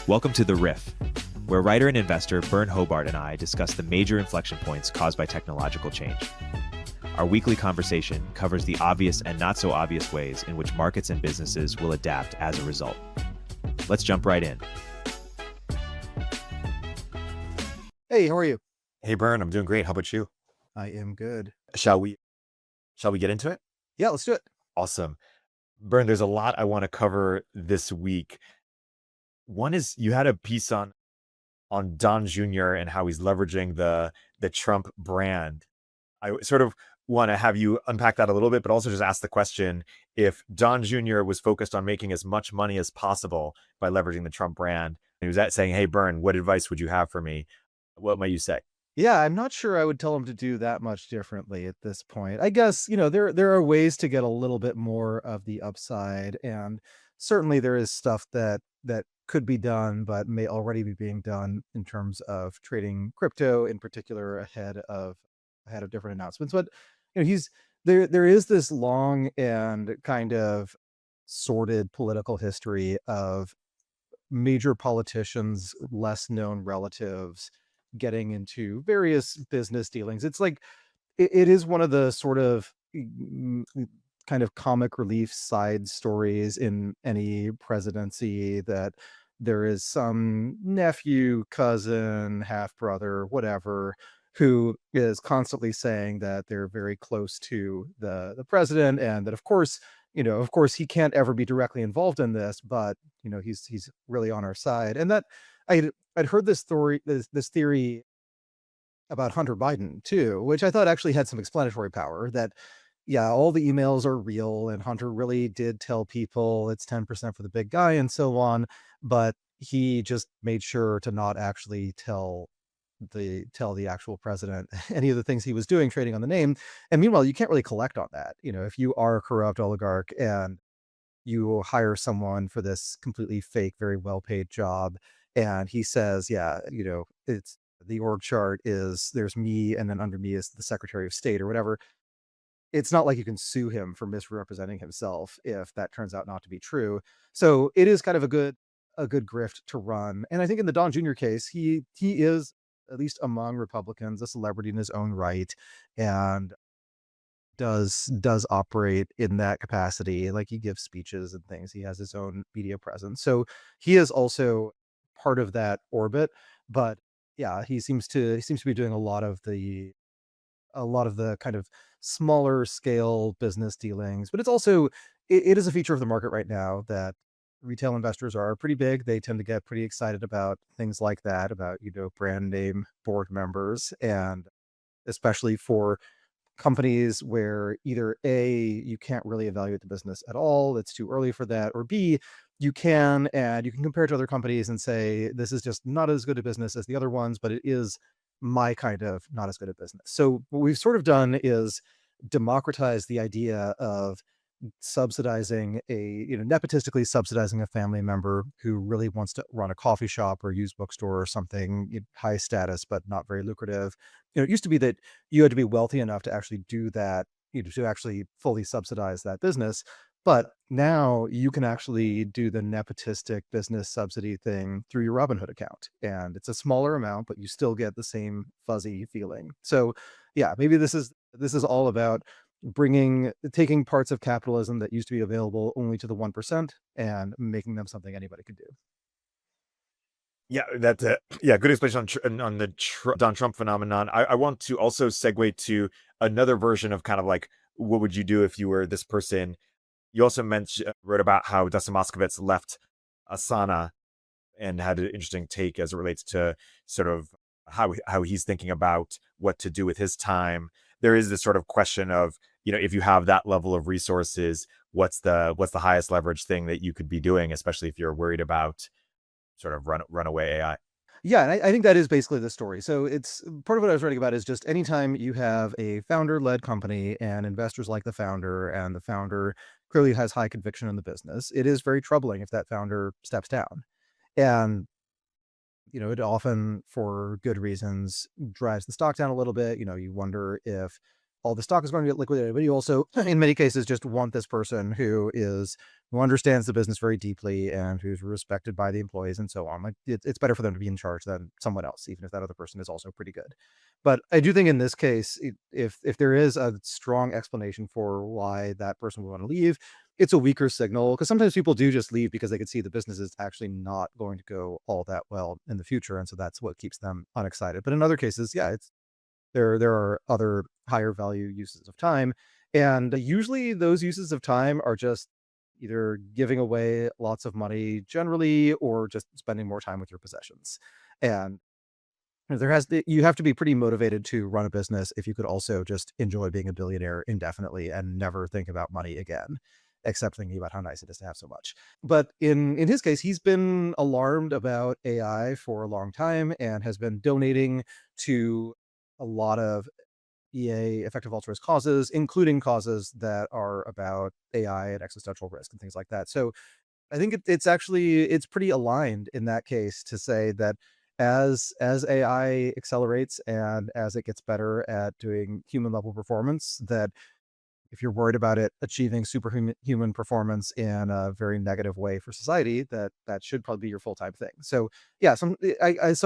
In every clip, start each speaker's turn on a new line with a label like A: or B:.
A: Welcome to The Riff, where writer and investor Byrne Hobart and I discuss the major inflection points caused by technological change. Our weekly conversation covers the obvious and not so obvious ways in which markets and businesses will adapt as a result. Let's jump right in.
B: Hey, how are you?
C: Hey, Byrne, I'm doing great. How about you?
B: I am good.
C: Shall we get into it?
B: Yeah, let's do it.
C: Awesome. Byrne, there's a lot I want to cover this week. One is you had a piece on Don Jr. and how he's leveraging the Trump brand. I sort of want to have you unpack that a little bit, but also just ask the question, if Don Jr. was focused on making as much money as possible by leveraging the Trump brand, and he was saying, hey, Byrne, what advice would you have for me? What might you say?
B: Yeah, I'm not sure I would tell him to do that much differently at this point. I guess, there are ways to get a little bit more of the upside, and certainly there is stuff that could be done but may already be being done in terms of trading crypto in particular ahead of different announcements. But he's there is this long and kind of sordid political history of major politicians, less known relatives getting into various business dealings. It's like it is one of the sort of kind of comic relief side stories in any presidency that there is some nephew, cousin, half brother, whatever, who is constantly saying that they're very close to the president, and that of course he can't ever be directly involved in this, but he's really on our side. And that I'd heard this theory about Hunter Biden too, which I thought actually had some explanatory power. That yeah, all the emails are real, and Hunter really did tell people it's 10% for the big guy and so on, but he just made sure to not actually tell the actual president any of the things he was doing, trading on the name. And meanwhile, you can't really collect on that. If you are a corrupt oligarch and you hire someone for this completely fake, very well paid job, and he says, yeah, it's the org chart is there's me, and then under me is the Secretary of State or whatever. It's not like you can sue him for misrepresenting himself if that turns out not to be true. So it is kind of a good grift to run. And I think in the Don Jr. case, he is, at least among Republicans, a celebrity in his own right, and does operate in that capacity. Like, he gives speeches and things. He has his own media presence. So he is also part of that orbit. But yeah, he seems to be doing a lot of the kind of smaller scale business dealings. But it is a feature of the market right now that retail investors are pretty big. They tend to get pretty excited about things like that, about brand name board members, and especially for companies where either A, you can't really evaluate the business at all, it's too early for that, or B, you can, and you can compare it to other companies and say, this is just not as good a business as the other ones, but it is my kind of not as good a business. So what we've sort of done is democratize the idea of nepotistically subsidizing a family member who really wants to run a coffee shop or used bookstore or something, high status but not very lucrative. It used to be that you had to be wealthy enough to actually do that, to actually fully subsidize that business. But now you can actually do the nepotistic business subsidy thing through your Robinhood account, and it's a smaller amount, but you still get the same fuzzy feeling. So yeah, maybe this is all about taking parts of capitalism that used to be available only to the 1% and making them something anybody could do.
C: Yeah, that's good explanation on the Don Trump phenomenon. I want to also segue to another version of kind of like, what would you do if you were this person? You also wrote about how Dustin Moskovitz left Asana and had an interesting take as it relates to sort of how he's thinking about what to do with his time. There is this sort of question of, if you have that level of resources, what's the highest leverage thing that you could be doing, especially if you're worried about sort of runaway AI.
B: Yeah, and I think that is basically the story. So it's part of what I was writing about is just anytime you have a founder-led company and investors like the founder, and the founder clearly has high conviction in the business, it is very troubling if that founder steps down. And it often, for good reasons, drives the stock down a little bit. You wonder if all the stock is going to get liquidated, but you also, in many cases, just want this person who understands the business very deeply and who's respected by the employees and so on. Like it's better for them to be in charge than someone else, even if that other person is also pretty good. But I do think in this case, if there is a strong explanation for why that person would want to leave, it's a weaker signal, because sometimes people do just leave because they can see the business is actually not going to go all that well in the future, and so that's what keeps them unexcited. But in other cases, yeah, there are other higher value uses of time, and usually those uses of time are just either giving away lots of money generally or just spending more time with your possessions. And you have to be pretty motivated to run a business if you could also just enjoy being a billionaire indefinitely and never think about money again, except thinking about how nice it is to have so much. But in his case, he's been alarmed about AI for a long time and has been donating to a lot of EA, effective altruist causes, including causes that are about AI and existential risk and things like that. So I think it's pretty aligned in that case to say that as AI accelerates and as it gets better at doing human level performance, that if you're worried about it achieving superhuman performance in a very negative way for society, that should probably be your full-time thing. So yeah, so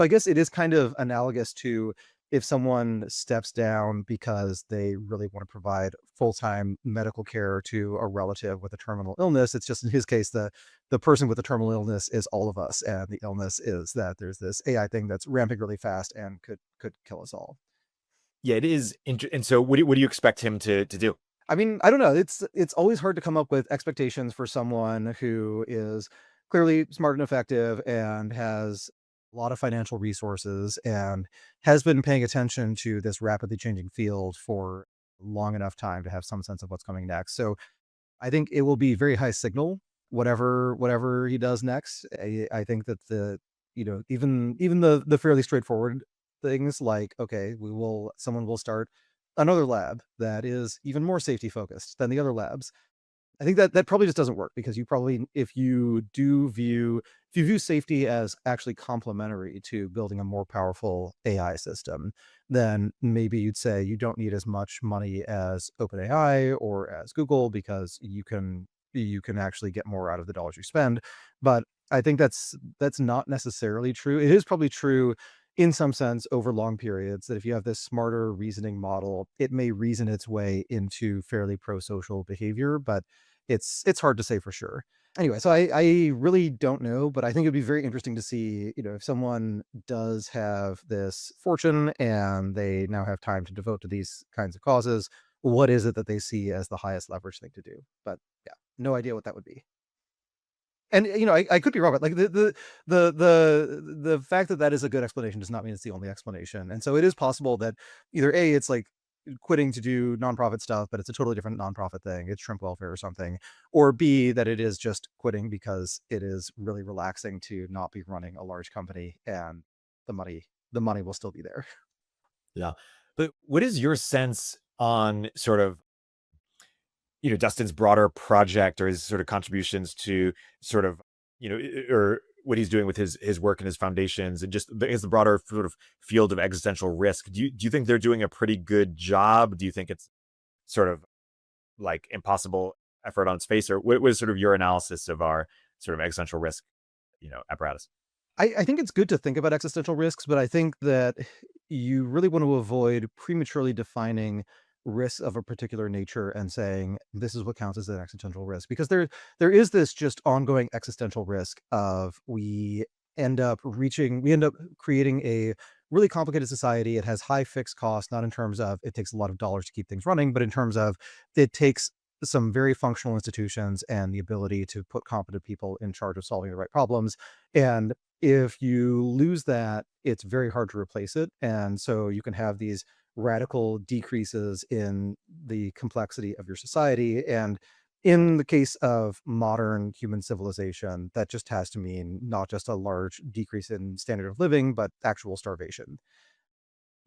B: I guess it is kind of analogous to if someone steps down because they really want to provide full-time medical care to a relative with a terminal illness. It's just in his case, the person with the terminal illness is all of us, and the illness is that there's this AI thing that's ramping really fast and could kill us all.
C: Yeah, it is. And so, what do you expect him to do?
B: I mean, I don't know. It's always hard to come up with expectations for someone who is clearly smart and effective and has a lot of financial resources and has been paying attention to this rapidly changing field for long enough time to have some sense of what's coming next. So I think it will be very high signal, whatever he does next. I think that even the fairly straightforward things like, okay, someone will start another lab that is even more safety focused than the other labs. I think that probably just doesn't work, because if you view safety as actually complementary to building a more powerful AI system, then maybe you'd say you don't need as much money as OpenAI or as Google, because you can actually get more out of the dollars you spend. But I think that's not necessarily true. It is probably true in some sense over long periods, that if you have this smarter reasoning model, it may reason its way into fairly pro-social behavior, but it's hard to say for sure. Anyway, so I really don't know, but I think it'd be very interesting to see, if someone does have this fortune and they now have time to devote to these kinds of causes, what is it that they see as the highest leverage thing to do? But yeah, no idea what that would be. And I could be wrong, but like the fact that is a good explanation does not mean it's the only explanation. And so it is possible that either A, it's like quitting to do nonprofit stuff, but it's a totally different nonprofit thing. It's shrimp welfare or something. Or B, that it is just quitting because it is really relaxing to not be running a large company, and the money will still be there.
C: Yeah. But what is your sense on sort of, Dustin's broader project or his sort of contributions to sort of, or what he's doing with his work and his foundations and just the broader sort of field of existential risk? Do you think they're doing a pretty good job? Do you think it's sort of like impossible effort on its face? Or what was sort of your analysis of our sort of existential risk, apparatus?
B: I think it's good to think about existential risks, but I think that you really want to avoid prematurely defining risks of a particular nature and saying this is what counts as an existential risk, because there is this just ongoing existential risk of we end up creating a really complicated society. It has high fixed costs, not in terms of it takes a lot of dollars to keep things running, but in terms of it takes some very functional institutions and the ability to put competent people in charge of solving the right problems. And if you lose that, it's very hard to replace it. And so you can have these radical decreases in the complexity of your society. And in the case of modern human civilization, that just has to mean not just a large decrease in standard of living, but actual starvation.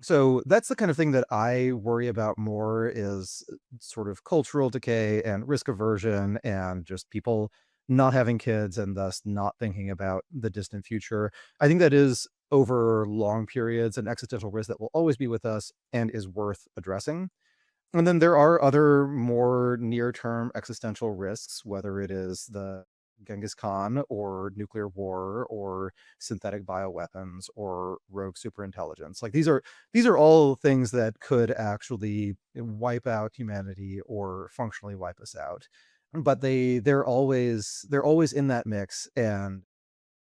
B: So that's the kind of thing that I worry about more, is sort of cultural decay and risk aversion and just people not having kids and thus not thinking about the distant future. I think that is, over long periods, an existential risk that will always be with us and is worth addressing. And then there are other more near-term existential risks, whether it is the Genghis Khan or nuclear war or synthetic bioweapons or rogue superintelligence. Like these are all things that could actually wipe out humanity or functionally wipe us out. But they're always in that mix, and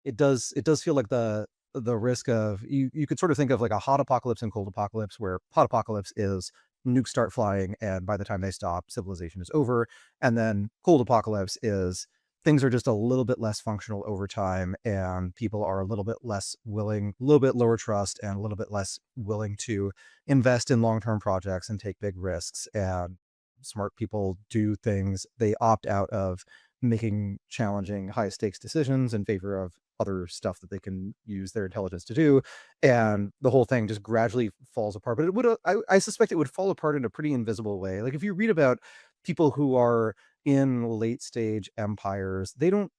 B: it does feel like the risk of you could sort of think of like a hot apocalypse and cold apocalypse, where hot apocalypse is nukes start flying and by the time they stop, civilization is over. And then cold apocalypse is things are just a little bit less functional over time, and people are a little bit less willing, a little bit lower trust, and a little bit less willing to invest in long-term projects and take big risks. And smart people do things, they opt out of making challenging high stakes decisions in favor of other stuff that they can use their intelligence to do, and the whole thing just gradually falls apart. But it would I suspect it would fall apart in a pretty invisible way. Like if you read about people who are in late stage empires, they don't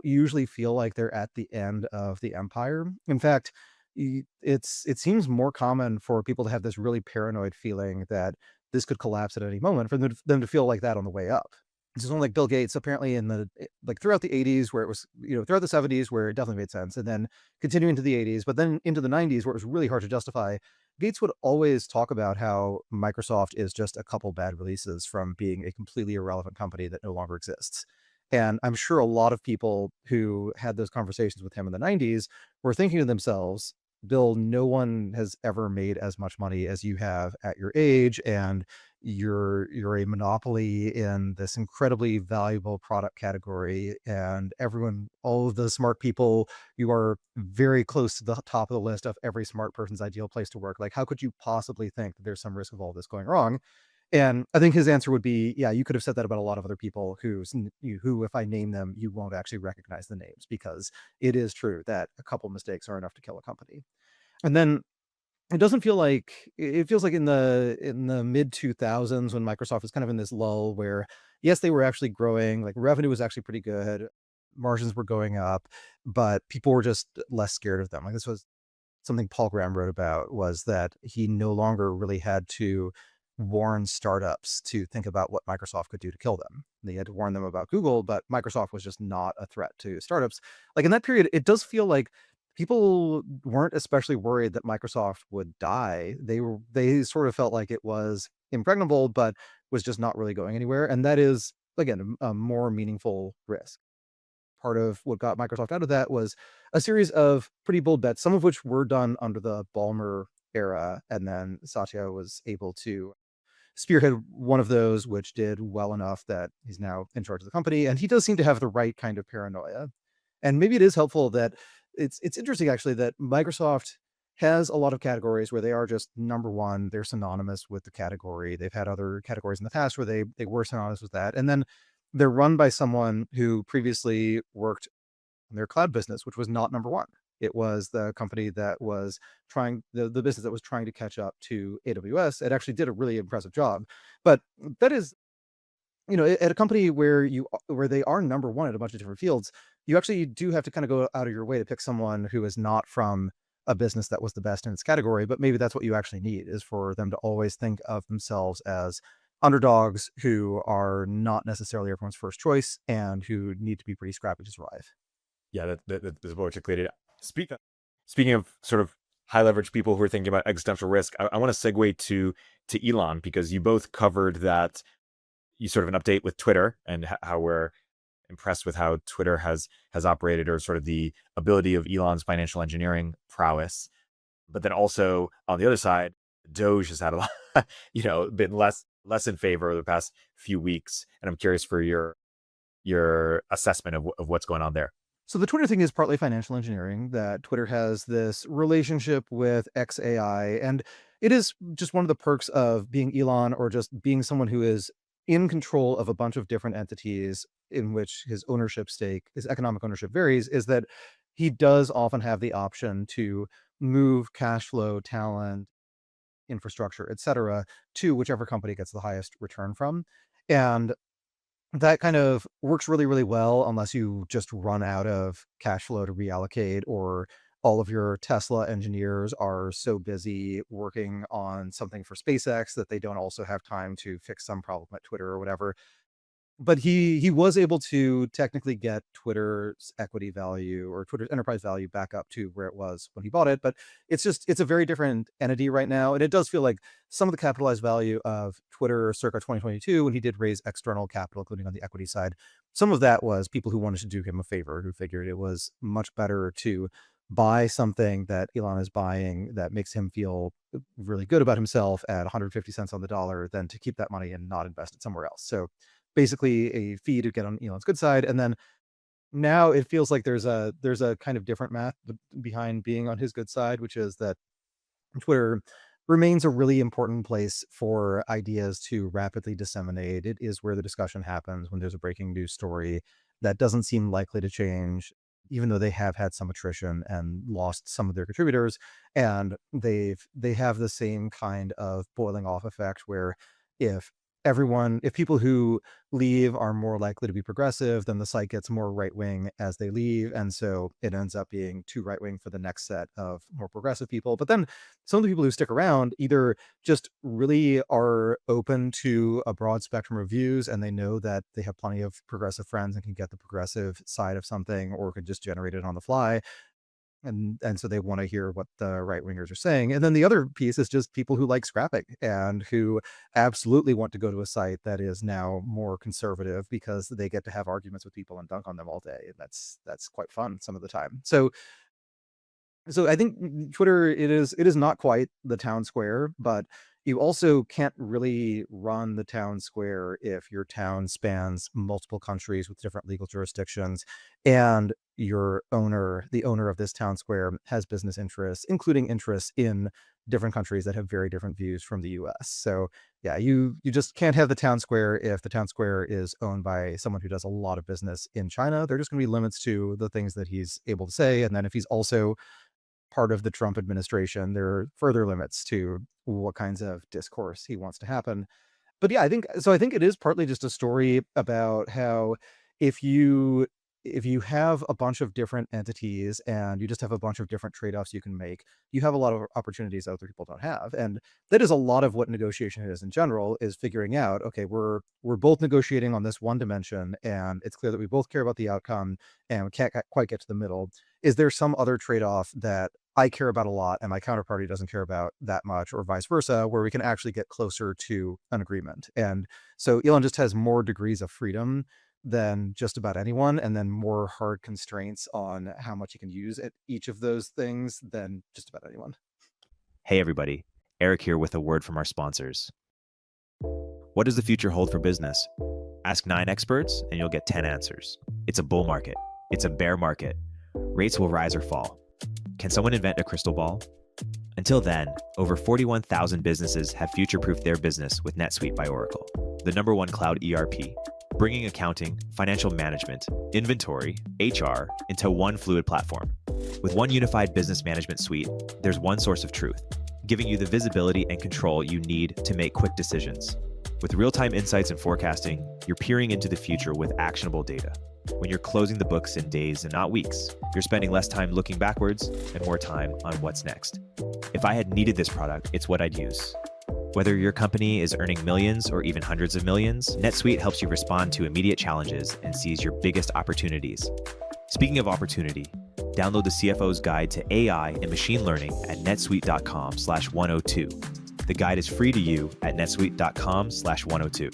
B: usually feel like they're at the end of the empire. In fact, it seems more common for people to have this really paranoid feeling that this could collapse at any moment, for them to feel like that on the way up. So someone like Bill Gates, apparently like throughout the 80s, where it was, throughout the 70s, where it definitely made sense, and then continuing to the 80s, but then into the 90s, where it was really hard to justify. Gates would always talk about how Microsoft is just a couple bad releases from being a completely irrelevant company that no longer exists. And I'm sure a lot of people who had those conversations with him in the 90s were thinking to themselves, Bill, no one has ever made as much money as you have at your age, and you're a monopoly in this incredibly valuable product category, and all of the smart people, you are very close to the top of the list of every smart person's ideal place to work. Like, how could you possibly think that there's some risk of all this going wrong? And I think his answer would be, yeah, you could have said that about a lot of other people who, if I name them, you won't actually recognize the names, because it is true that a couple mistakes are enough to kill a company. And then it feels like in the mid 2000s, when Microsoft was kind of in this lull where, yes, they were actually growing, like revenue was actually pretty good, margins were going up, but people were just less scared of them. Like this was something Paul Graham wrote about, was that he no longer really had to warn startups to think about what Microsoft could do to kill them. They had to warn them about Google, but Microsoft was just not a threat to startups. Like in that period, it does feel like people weren't especially worried that Microsoft would die. They sort of felt like it was impregnable, but was just not really going anywhere. And that is, again, a more meaningful risk. Part of what got Microsoft out of that was a series of pretty bold bets, some of which were done under the Ballmer era, and then Satya was able to spearhead one of those, which did well enough that he's now in charge of the company. And he does seem to have the right kind of paranoia. And maybe it is helpful that it's interesting actually that Microsoft has a lot of categories where they are just number one. They're synonymous with the category. They've had other categories in the past where they were synonymous with that. And then they're run by someone who previously worked in their cloud business, which was not number one. It was the company that was the business that was trying to catch up to AWS. It actually did a really impressive job. But that is, at a company where they are number one at a bunch of different fields, you actually do have to kind of go out of your way to pick someone who is not from a business that was the best in its category. But maybe that's what you actually need, is for them to always think of themselves as underdogs who are not necessarily everyone's first choice and who need to be pretty scrappy to survive.
C: Yeah, that's well articulated. Speaking of sort of high leverage people who are thinking about existential risk, I want to segue to Elon, because you both covered that. You sort of an update with Twitter and how we're impressed with how Twitter has operated, or sort of the ability of Elon's financial engineering prowess. But then also on the other side, Doge has had a lot, been less in favor over the past few weeks. And I'm curious for your assessment of what's going on there.
B: So the Twitter thing is partly financial engineering, that Twitter has this relationship with XAI, and it is just one of the perks of being Elon, or just being someone who is in control of a bunch of different entities in which his economic ownership varies, is that he does often have the option to move cash flow, talent, infrastructure, etc., to whichever company gets the highest return from. And that kind of works really, really well unless you just run out of cash flow to reallocate, or all of your Tesla engineers are so busy working on something for SpaceX that they don't also have time to fix some problem at Twitter or whatever. But he was able to technically get Twitter's equity value or Twitter's enterprise value back up to where it was when he bought it. But it's a very different entity right now. And it does feel like some of the capitalized value of Twitter circa 2022, when he did raise external capital, including on the equity side, some of that was people who wanted to do him a favor, who figured it was much better to buy something that Elon is buying that makes him feel really good about himself at 150 cents on the dollar than to keep that money and not invest it somewhere else. So basically a fee to get on Elon's good side. And then now it feels like there's a kind of different math behind being on his good side, which is that Twitter remains a really important place for ideas to rapidly disseminate. It is where the discussion happens when there's a breaking news story that doesn't seem likely to change, even though they have had some attrition and lost some of their contributors. And they have the same kind of boiling off effect where if if people who leave are more likely to be progressive, then the site gets more right wing as they leave. And so it ends up being too right wing for the next set of more progressive people. But then some of the people who stick around either just really are open to a broad spectrum of views and they know that they have plenty of progressive friends and can get the progressive side of something, or can just generate it on the fly. And so they want to hear what the right wingers are saying. And then the other piece is just people who like scrapping and who absolutely want to go to a site that is now more conservative because they get to have arguments with people and dunk on them all day. And that's quite fun some of the time. So I think Twitter, it is not quite the town square, but you also can't really run the town square if your town spans multiple countries with different legal jurisdictions, and the owner of this town square, has business interests, including interests in different countries that have very different views from the US. So yeah, you just can't have the town square if the town square is owned by someone who does a lot of business in China. There are just going to be limits to the things that he's able to say. And then if he's also part of the Trump administration, there are further limits to what kinds of discourse he wants to happen. But yeah, I think it is partly just a story about how if you have a bunch of different entities and you just have a bunch of different trade-offs you can make, you have a lot of opportunities that other people don't have. And that is a lot of what negotiation is in general, is figuring out, okay, we're both negotiating on this one dimension and it's clear that we both care about the outcome and we can't quite get to the middle. Is there some other trade-off that I care about a lot and my counterparty doesn't care about that much, or vice versa, where we can actually get closer to an agreement? And so Elon just has more degrees of freedom than just about anyone, and then more hard constraints on how much he can use at each of those things than just about anyone.
A: Hey everybody, Eric here with a word from our sponsors. What does the future hold for business? Ask 9 experts and you'll get 10 answers. It's a bull market. It's a bear market. Rates will rise or fall. Can someone invent a crystal ball? Until then, over 41,000 businesses have future-proofed their business with NetSuite by Oracle, the #1 cloud ERP, bringing accounting, financial management, inventory, HR into one fluid platform. With one unified business management suite, there's one source of truth, giving you the visibility and control you need to make quick decisions. With real-time insights and forecasting, you're peering into the future with actionable data. When you're closing the books in days and not weeks, you're spending less time looking backwards and more time on what's next. If I had needed this product, it's what I'd use. Whether your company is earning millions or even hundreds of millions, NetSuite helps you respond to immediate challenges and seize your biggest opportunities. Speaking of opportunity, download the CFO's Guide to AI and Machine Learning at netsuite.com/102. The guide is free to you at netsuite.com/102.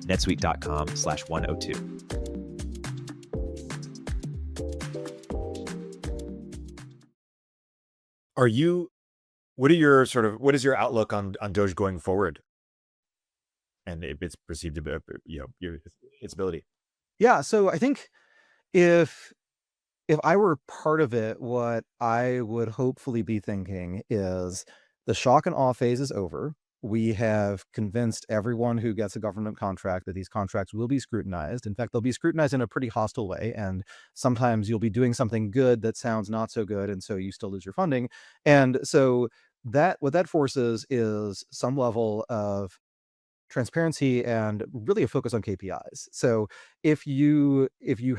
A: netsuite.com/102.
C: What is your outlook on Doge going forward and its perceived, its ability?
B: Yeah, so I think if I were part of it, what I would hopefully be thinking is the shock and awe phase is over. We have convinced everyone who gets a government contract that these contracts will be scrutinized. In fact, they'll be scrutinized in a pretty hostile way. And sometimes you'll be doing something good that sounds not so good, and so you still lose your funding. And so what that forces is some level of transparency and really a focus on KPIs. So if you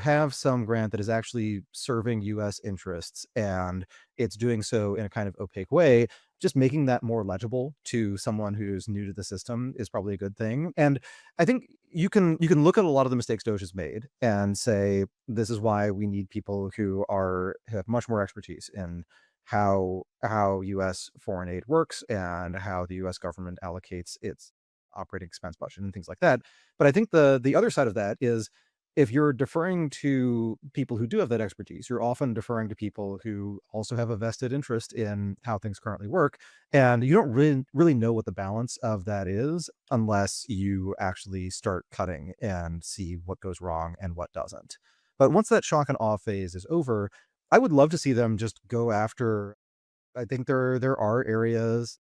B: have some grant that is actually serving US interests and it's doing so in a kind of opaque way, just making that more legible to someone who's new to the system is probably a good thing. And I think you can look at a lot of the mistakes Doge has made and say this is why we need people who have much more expertise in how US foreign aid works and how the US government allocates its operating expense budget and things like that. But I think the other side of that is if you're deferring to people who do have that expertise, you're often deferring to people who also have a vested interest in how things currently work. And you don't really know what the balance of that is unless you actually start cutting and see what goes wrong and what doesn't. But once that shock and awe phase is over, I would love to see them just go after. I think there are areas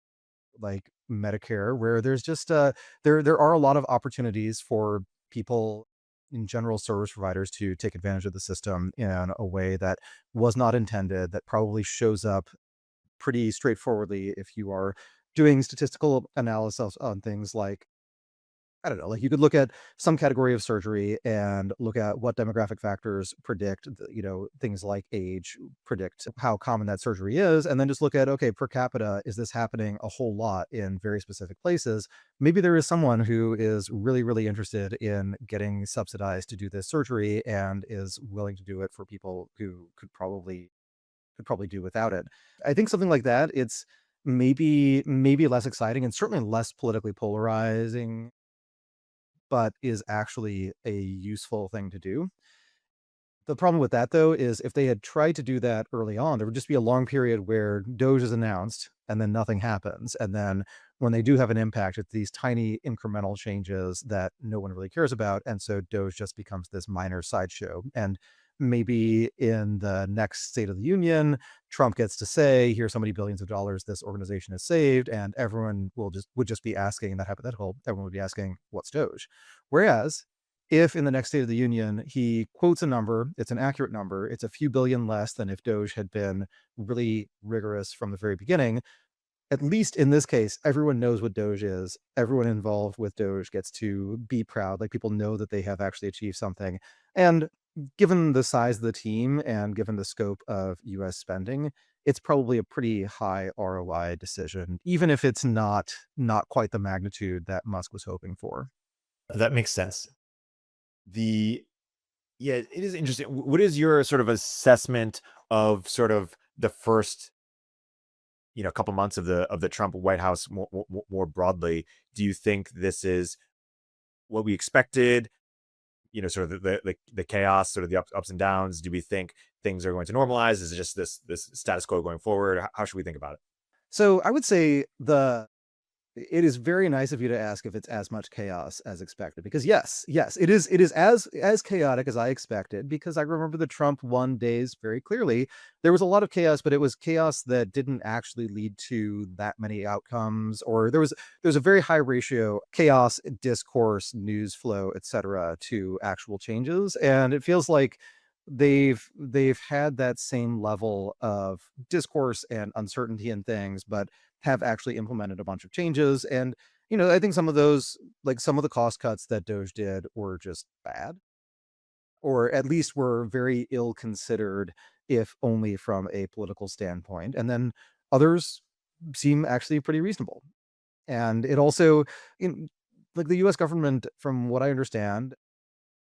B: like Medicare, where there's just there are a lot of opportunities for people in general service providers to take advantage of the system in a way that was not intended, that probably shows up pretty straightforwardly if you are doing statistical analysis on things like I don't know, like you could look at some category of surgery and look at what demographic factors predict, things like age predict how common that surgery is. And then just look at, okay, per capita, is this happening a whole lot in very specific places? Maybe there is someone who is really, really interested in getting subsidized to do this surgery and is willing to do it for people who could probably do without it. I think something like that, it's maybe less exciting and certainly less politically polarizing but is actually a useful thing to do. The problem with that, though, is if they had tried to do that early on, there would just be a long period where Doge is announced and then nothing happens. And then when they do have an impact, it's these tiny incremental changes that no one really cares about. And so Doge just becomes this minor sideshow. And maybe in the next State of the Union, Trump gets to say, here's so many billions of dollars this organization has saved, and everyone would just be asking, in that hypothetical, everyone would be asking, what's Doge? Whereas if in the next State of the Union he quotes a number, it's an accurate number, it's a few billion less than if Doge had been really rigorous from the very beginning. At least in this case, everyone knows what Doge is. Everyone involved with Doge gets to be proud. Like people know that they have actually achieved something. And given the size of the team and given the scope of US spending, it's probably a pretty high ROI decision, even if it's not quite the magnitude that Musk was hoping for.
C: That makes sense. The Yeah, it is interesting. What is your sort of assessment of sort of the first, couple months of the Trump White House more broadly? Do you think this is what we expected? Sort of the chaos, sort of the ups and downs. Do we think things are going to normalize? Is it just this status quo going forward? How should we think about it?
B: So I would say it is very nice of you to ask if it's as much chaos as expected, because yes, it is as chaotic as I expected, because I remember the Trump 1 days very clearly. There was a lot of chaos, but it was chaos that didn't actually lead to that many outcomes, or there was a very high ratio chaos, discourse, news flow, etc. to actual changes. And it feels like they've had that same level of discourse and uncertainty and things, but have actually implemented a bunch of changes. And I think some of those, like some of the cost cuts that Doge did, were just bad, or at least were very ill considered, if only from a political standpoint. And then others seem actually pretty reasonable. And it also, like the US government, from what I understand,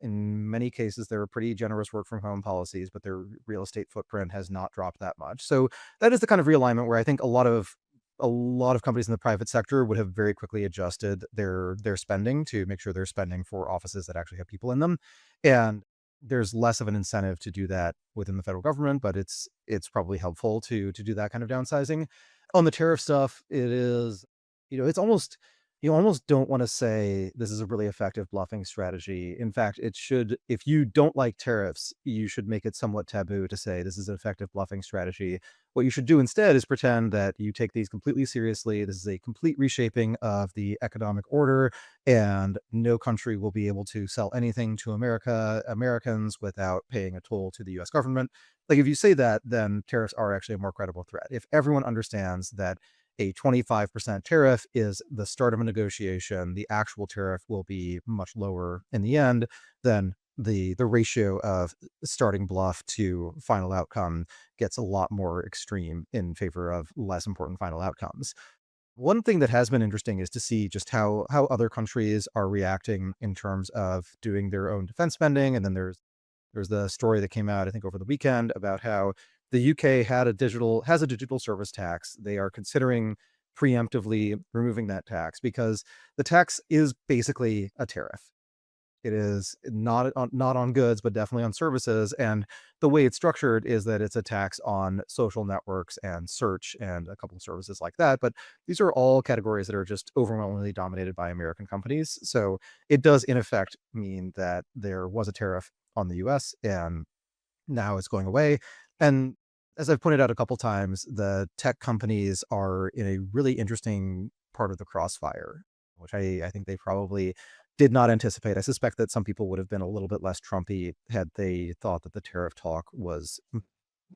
B: in many cases, there are pretty generous work from home policies, but their real estate footprint has not dropped that much. So that is the kind of realignment where I think a lot of companies in the private sector would have very quickly adjusted their spending to make sure they're spending for offices that actually have people in them. And there's less of an incentive to do that within the federal government, but it's probably helpful to do that kind of downsizing. On the tariff stuff, it is, it's almost, you almost don't want to say this is a really effective bluffing strategy. In fact, it should, if you don't like tariffs, you should make it somewhat taboo to say this is an effective bluffing strategy. What you should do instead is pretend that you take these completely seriously. This is a complete reshaping of the economic order, and no country will be able to sell anything to Americans without paying a toll to the US government. Like if you say that, then tariffs are actually a more credible threat. If everyone understands that a 25% tariff is the start of a negotiation. The actual tariff will be much lower in the end than the ratio of starting bluff to final outcome gets a lot more extreme in favor of less important final outcomes. One thing that has been interesting is to see just how other countries are reacting in terms of doing their own defense spending. And then there's the story that came out, I think, over the weekend about how the UK has a digital service tax. They are considering preemptively removing that tax because the tax is basically a tariff. It is not on goods, but definitely on services. And the way it's structured is that it's a tax on social networks and search and a couple of services like that. But these are all categories that are just overwhelmingly dominated by American companies. So it does, in effect, mean that there was a tariff on the US and now it's going away. And as I've pointed out a couple times, the tech companies are in a really interesting part of the crossfire, which I think they probably did not anticipate. I suspect that some people would have been a little bit less Trumpy had they thought that the tariff talk was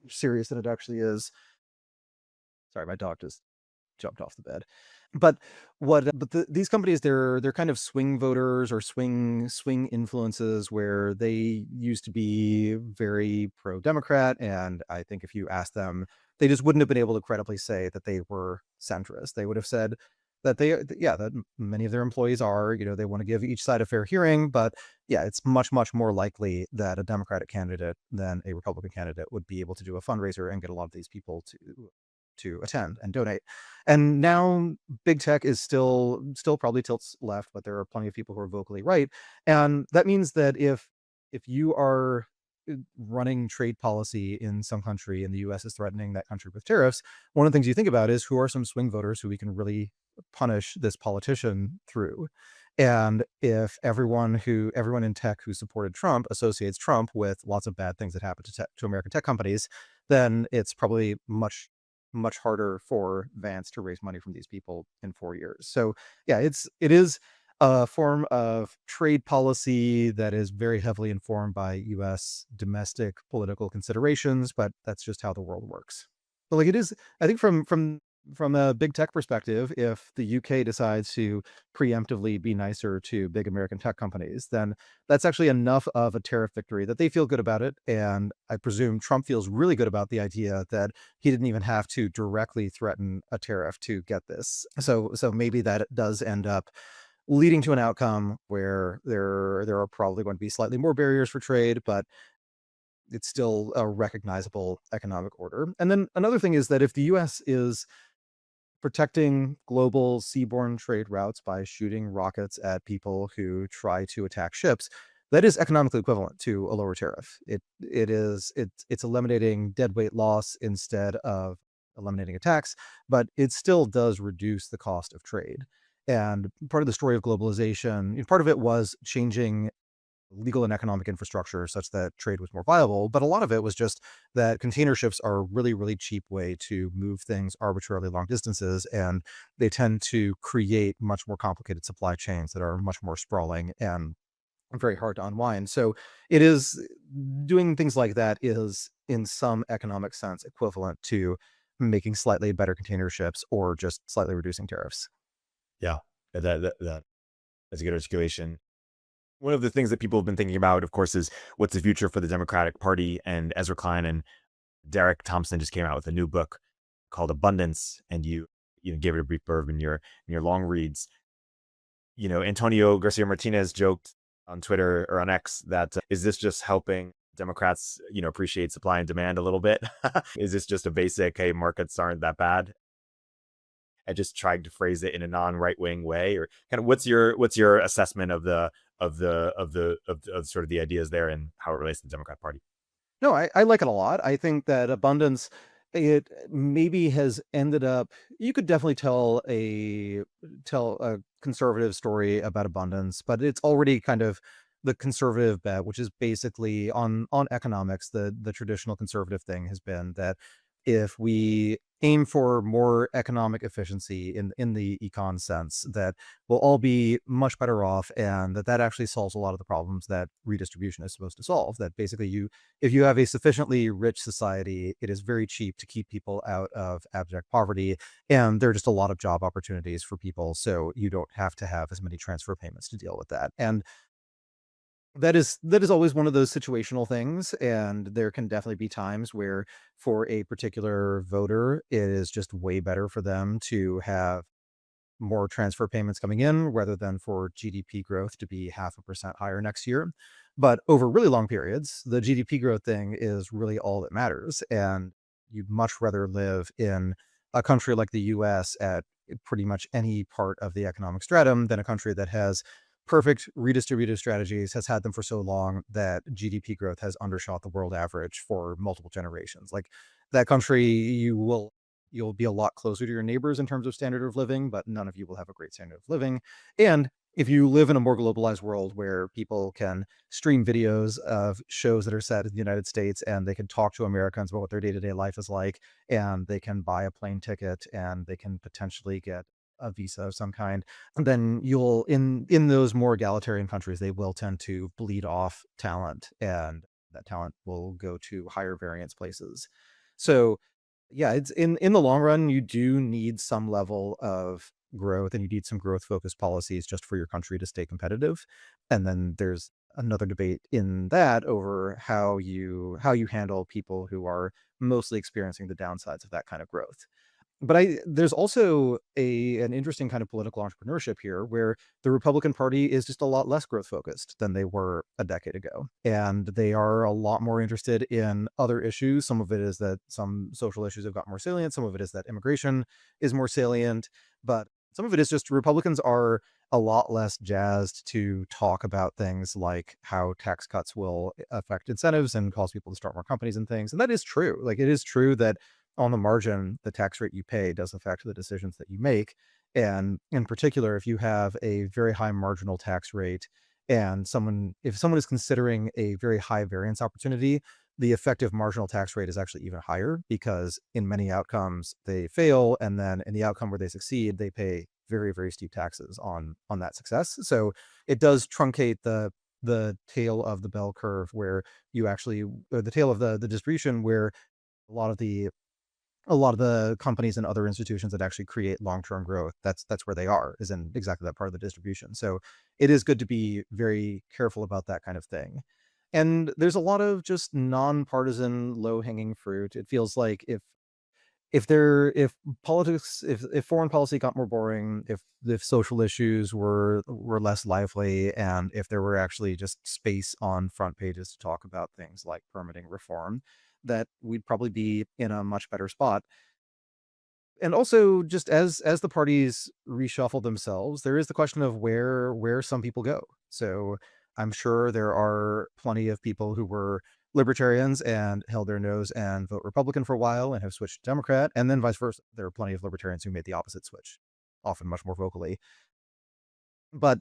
B: serious than it actually is. Sorry, my dog just jumped off the bed. But these companies, they're kind of swing voters or swing influences where they used to be very pro-Democrat, and I think if you asked them, they just wouldn't have been able to credibly say that they were centrist. They would have said that that many of their employees are, they want to give each side a fair hearing, but yeah, it's much more likely that a Democratic candidate than a Republican candidate would be able to do a fundraiser and get a lot of these people to attend and donate. And now big tech is still probably tilts left, but there are plenty of people who are vocally right. And that means that if you are running trade policy in some country and the US is threatening that country with tariffs, one of the things you think about is who are some swing voters who we can really punish this politician through. And if everyone in tech who supported Trump associates Trump with lots of bad things that happen to American tech companies, then it's probably much harder for Vance to raise money from these people in 4 years. So yeah, it is a form of trade policy that is very heavily informed by US domestic political considerations, but that's just how the world works. But like it is, I think from a big tech perspective, if the UK decides to preemptively be nicer to big American tech companies, then that's actually enough of a tariff victory that they feel good about it. And I presume Trump feels really good about the idea that he didn't even have to directly threaten a tariff to get this. So maybe that does end up leading to an outcome where there are probably going to be slightly more barriers for trade, but it's still a recognizable economic order. And then another thing is that if the US is protecting global seaborne trade routes by shooting rockets at people who try to attack ships, that is economically equivalent to a lower tariff. It's eliminating deadweight loss instead of eliminating a tax, but it still does reduce the cost of trade. And part of the story of globalization, part of it was changing legal and economic infrastructure such that trade was more viable, but a lot of it was just that container ships are a really cheap way to move things arbitrarily long distances, and they tend to create much more complicated supply chains that are much more sprawling and very hard to unwind. So it is doing things like that is in some economic sense equivalent to making slightly better container ships or just slightly reducing tariffs.
C: Yeah, that's a good articulation. One of the things that people have been thinking about, of course, is what's the future for the Democratic Party. And Ezra Klein and Derek Thompson just came out with a new book called Abundance, and you gave it a brief blurb in your long reads. Antonio Garcia Martinez joked on Twitter or on X that is this just helping Democrats, appreciate supply and demand a little bit? Is this just a basic, hey, markets aren't that bad? I just tried to phrase it in a non-right wing way, or kind of what's your assessment of sort of the ideas there and how it relates to the Democrat Party?
B: No, I like it a lot. I think that abundance, it maybe has ended up, you could definitely tell a conservative story about abundance, but it's already kind of the conservative bet, which is basically on economics. The traditional conservative thing has been that if we aim for more economic efficiency in the econ sense, that we'll all be much better off, and that actually solves a lot of the problems that redistribution is supposed to solve. That basically, if you have a sufficiently rich society, it is very cheap to keep people out of abject poverty, and there are just a lot of job opportunities for people, so you don't have to have as many transfer payments to deal with that. And that is always one of those situational things, and there can definitely be times where, for a particular voter, it is just way better for them to have more transfer payments coming in rather than for GDP growth to be 0.5% higher next year. But over really long periods, the GDP growth thing is really all that matters, and you'd much rather live in a country like the US at pretty much any part of the economic stratum than a country that has perfect redistributive strategies, has had them for so long that GDP growth has undershot the world average for multiple generations. Like, that country, you'll be a lot closer to your neighbors in terms of standard of living, but none of you will have a great standard of living. And if you live in a more globalized world where people can stream videos of shows that are set in the United States, and they can talk to Americans about what their day-to-day life is like, and they can buy a plane ticket, and they can potentially get a visa of some kind, then you'll in those more egalitarian countries, they will tend to bleed off talent, and that talent will go to higher variance places. So yeah, it's in the long run, you do need some level of growth, and you need some growth focused policies just for your country to stay competitive. And then there's another debate in that over how you handle people who are mostly experiencing the downsides of that kind of growth. But there's also an interesting kind of political entrepreneurship here, where the Republican Party is just a lot less growth focused than they were a decade ago. And they are a lot more interested in other issues. Some of it is that some social issues have got more salient. Some of it is that immigration is more salient. But some of it is just Republicans are a lot less jazzed to talk about things like how tax cuts will affect incentives and cause people to start more companies and things. And that is true. Like, it is true that on the margin, the tax rate you pay does affect the decisions that you make. And in particular, if you have a very high marginal tax rate, and if someone is considering a very high variance opportunity, the effective marginal tax rate is actually even higher, because in many outcomes they fail, and then in the outcome where they succeed, they pay very, very steep taxes on that success. So it does truncate the tail of the bell curve, where or the tail of the distribution, where a lot of the companies and other institutions that actually create long-term growth, that's where they are, is in exactly that part of the distribution. So it is good to be very careful about that kind of thing. And there's a lot of just nonpartisan, low-hanging fruit. It feels like if politics, if foreign policy got more boring, if social issues were less lively, and if there were actually just space on front pages to talk about things like permitting reform, that we'd probably be in a much better spot. And also, just as the parties reshuffle themselves, there is the question of where some people go. So I'm sure there are plenty of people who were libertarians and held their nose and vote Republican for a while and have switched to Democrat, and then vice versa. There are plenty of libertarians who made the opposite switch, often much more vocally. But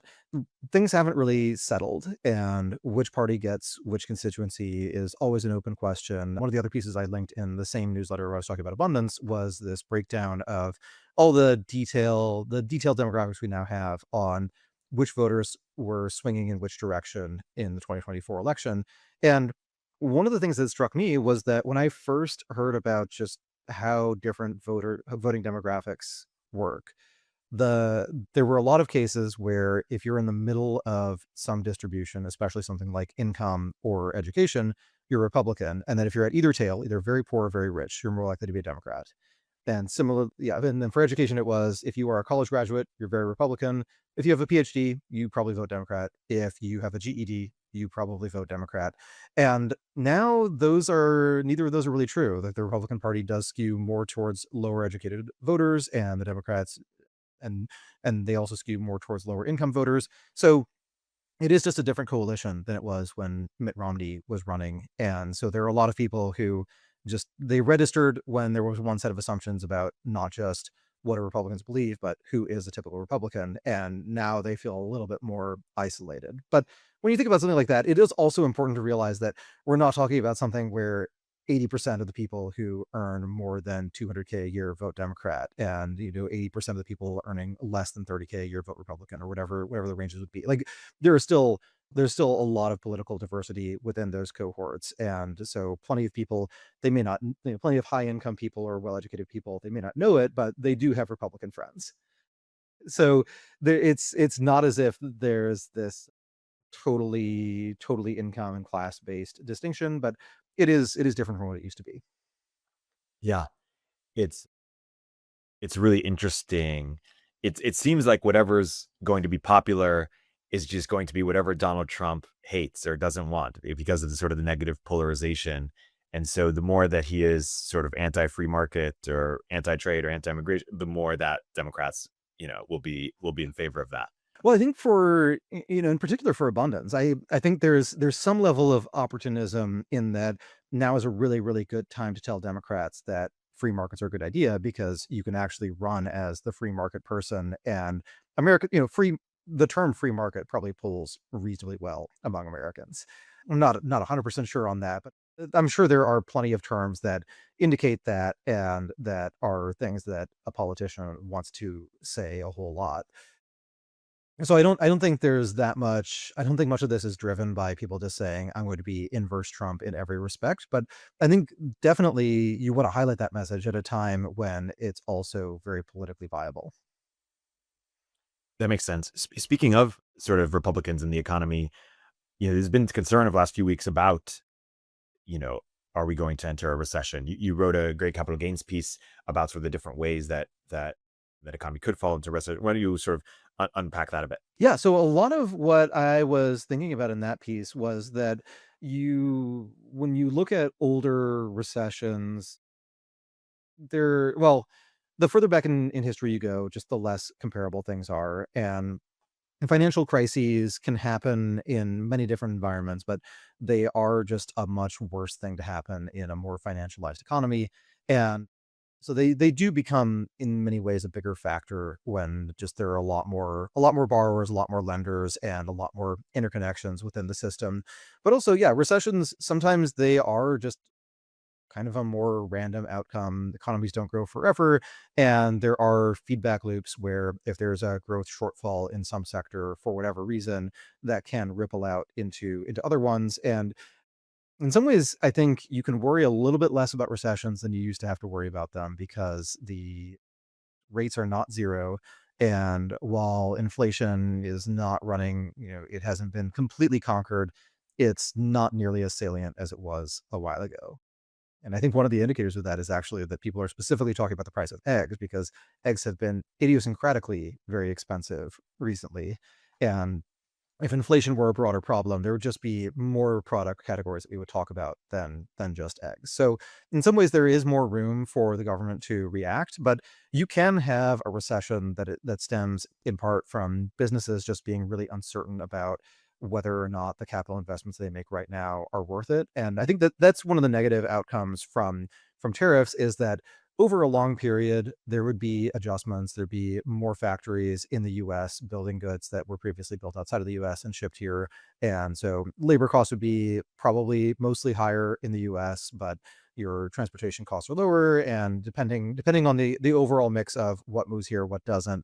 B: things haven't really settled, and which party gets which constituency is always an open question. One of the other pieces I linked in the same newsletter where I was talking about abundance was this breakdown of all the detailed demographics we now have on which voters were swinging in which direction in the 2024 election. And one of the things that struck me was that when I first heard about just how different voting demographics work, there were a lot of cases where, if you're in the middle of some distribution, especially something like income or education, you're Republican. And then if you're at either tail, either very poor or very rich, you're more likely to be a Democrat. And similar, yeah. And then for education, it was, if you are a college graduate, you're very Republican. If you have a PhD, you probably vote Democrat. If you have a GED, you probably vote Democrat. And now neither of those are really true. That the Republican Party does skew more towards lower educated voters, and the Democrats and they also skew more towards lower income voters. So it is just a different coalition than it was when Mitt Romney was running. And so there are a lot of people who they registered when there was one set of assumptions about not just what do Republicans believe, but who is a typical Republican. And now they feel a little bit more isolated. But when you think about something like that, it is also important to realize that we're not talking about something where 80% of the people who earn more than 200K a year vote Democrat, and 80% of the people earning less than 30K a year vote Republican, or whatever the ranges would be. Like there are still there's still a lot of political diversity within those cohorts, and so plenty of people, they may not, plenty of high income people or well educated people, they may not know it, but they do have Republican friends. So it's not as if there's this totally income and class based distinction, but it is different from what it used to be.
C: Yeah, it's it's really interesting. It seems like whatever's going to be popular is just going to be whatever Donald Trump hates or doesn't want because of the sort of the negative polarization. And so the more that he is sort of anti-free market or anti-trade or anti-immigration, the more that Democrats, will be in favor of that.
B: Well, I think for in particular for abundance, I think there's some level of opportunism in that now is a really good time to tell Democrats that free markets are a good idea, because you can actually run as the free market person, and America, free the term free market probably pulls reasonably well among Americans. I'm not 100% sure on that, but I'm sure there are plenty of terms that indicate that, and that are things that a politician wants to say a whole lot. So I don't think there's that much. I don't think much of this is driven by people just saying I'm going to be inverse Trump in every respect. But I think definitely you want to highlight that message at a time when it's also very politically viable.
C: That makes sense. Speaking of sort of Republicans and the economy, there's been concern of the last few weeks about, you know, are we going to enter a recession? You wrote a great capital gains piece about sort of the different ways that economy could fall into recession. Why don't you sort of unpack that a bit?
B: Yeah, so a lot of what I was thinking about in that piece was that when you look at older recessions, well, the further back in history you go, just the less comparable things are. And financial crises can happen in many different environments, but they are just a much worse thing to happen in a more financialized economy. And so they do become in many ways a bigger factor when just there are a lot more borrowers, a lot more lenders, and a lot more interconnections within the system. But also, yeah, recessions sometimes they are just kind of a more random outcome. Economies don't grow forever, and there are feedback loops where if there's a growth shortfall in some sector for whatever reason, that can ripple out into other ones. And in some ways, I think you can worry a little bit less about recessions than you used to have to worry about them, because the rates are not zero. And while inflation is not running, it hasn't been completely conquered, it's not nearly as salient as it was a while ago. And I think one of the indicators of that is actually that people are specifically talking about the price of eggs, because eggs have been idiosyncratically very expensive recently. And if inflation were a broader problem, there would just be more product categories that we would talk about than just eggs. So in some ways, there is more room for the government to react, but you can have a recession that stems in part from businesses just being really uncertain about whether or not the capital investments they make right now are worth it. And I think that that's one of the negative outcomes from tariffs, is that over a long period, there would be adjustments. There'd be more factories in the US building goods that were previously built outside of the US and shipped here. And so labor costs would be probably mostly higher in the US, but your transportation costs are lower. And depending on the overall mix of what moves here, what doesn't,